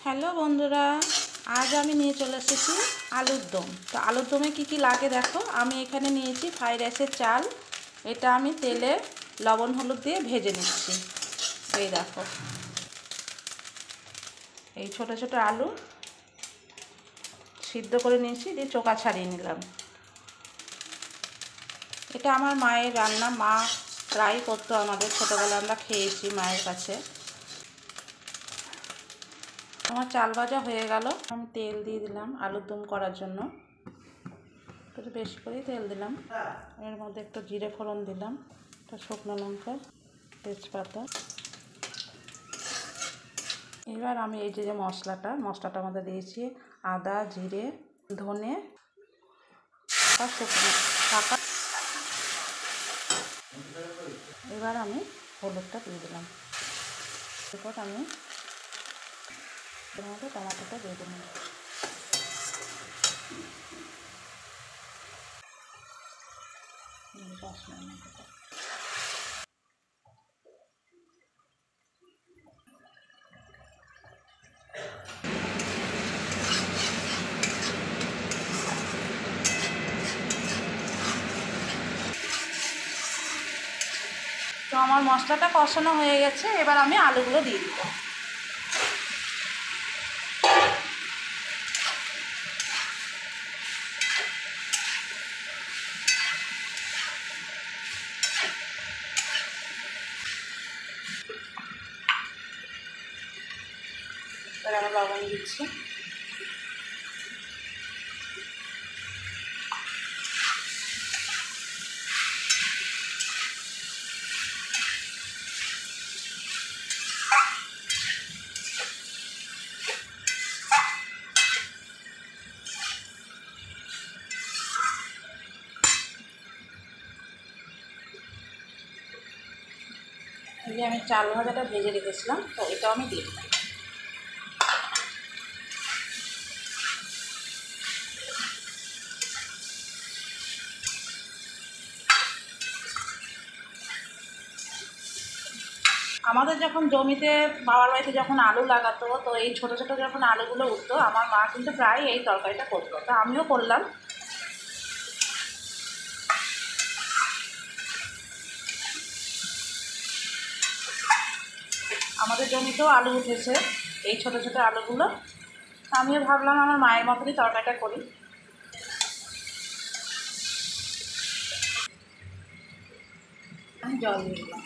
Hello বন্ধুরা, আজ আমি নিয়ে চলে এসেছি আলুর দম। তো আলুর দমে কী কী লাগে দেখো। আমি এখানে নিয়েছি ফ্রাইড রাইসের চাল। এটা আমি তেলে লবণ হলুদ দিয়ে ভেজে নিচ্ছি। এই দেখো, এই ছোট ছোট আলু সিদ্ধ করে নিয়েছি, দিয়ে চোকা ছাড়িয়ে নিলাম। এটা আমার মায়ের রান্না, মা প্রায় করতো আমাদের, ছোটোবেলা আমরা খেয়েছি মায়ের কাছে। আমার চাল ভাজা হয়ে গেল। আমি তেল দিয়ে দিলাম আলুর দম করার জন্য, একটু বেশি করেই তেল দিলাম। এর মধ্যে একটু জিরে ফোড়ন দিলাম, একটা শুকনো লঙ্কা, তেজপাতা। এবার আমি এই যে মশলাটার মধ্যে দিয়েছি আদা, জিরে, ধনে আর শুকনো টাকা। এবার আমি হলুদটা দিয়ে দিলাম। এরপর আমি এর মধ্যে টমেটোটা দিয়ে দিলাম। তো আমার মশলাটা কষানো হয়ে গেছে, এবার আমি আলুগুলো দিয়ে দিব। এবার আমি লবণ দিচ্ছি। এই যে আমি চাল ভাজাটা ভেজে রেখেছিলাম, তো এটাও আমি দিয়ে দিলাম। আমাদের যখন জমিতে বাবার বাড়িতে যখন আলু লাগাতো, তো এই ছোটো ছোটো যখন আলুগুলো উঠতো, আমার মা কিন্তু প্রায় এই তরকারিটা করতো, তো আমিও করলাম। আমাদের জমিতেও আলু উঠেছে, এই ছোটো ছোটো আলুগুলো। আমিও ভাবলাম আমার মায়ের মতনই তরকারিটা করি। আমি জল দিয়ে দিলাম।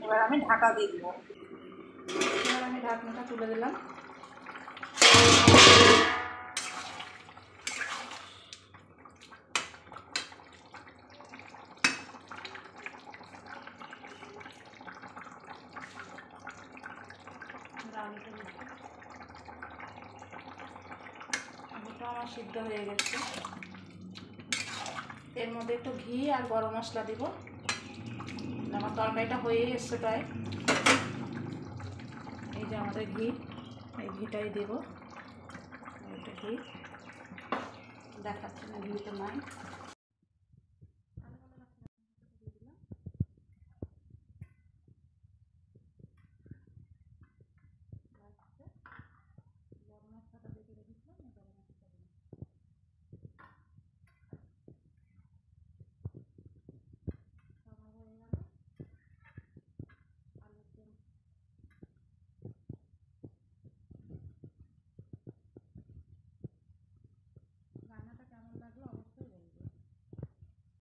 এবার আমি ঢাকা দিয়ে দিব। এবার আমি ঢাকনাটা তুলে দিলাম। আলুটা আমার সিদ্ধ হয়ে গেছে। এর মধ্যে একটু ঘি আর গরম মশলা দিব। আমার তরকারিটা হয়েই এসছে প্রায়। এই যে আমাদের ঘি, এই ঘিটাই দেবো। এটা ঘি দেখাচ্ছে না, ঘি তো নাই।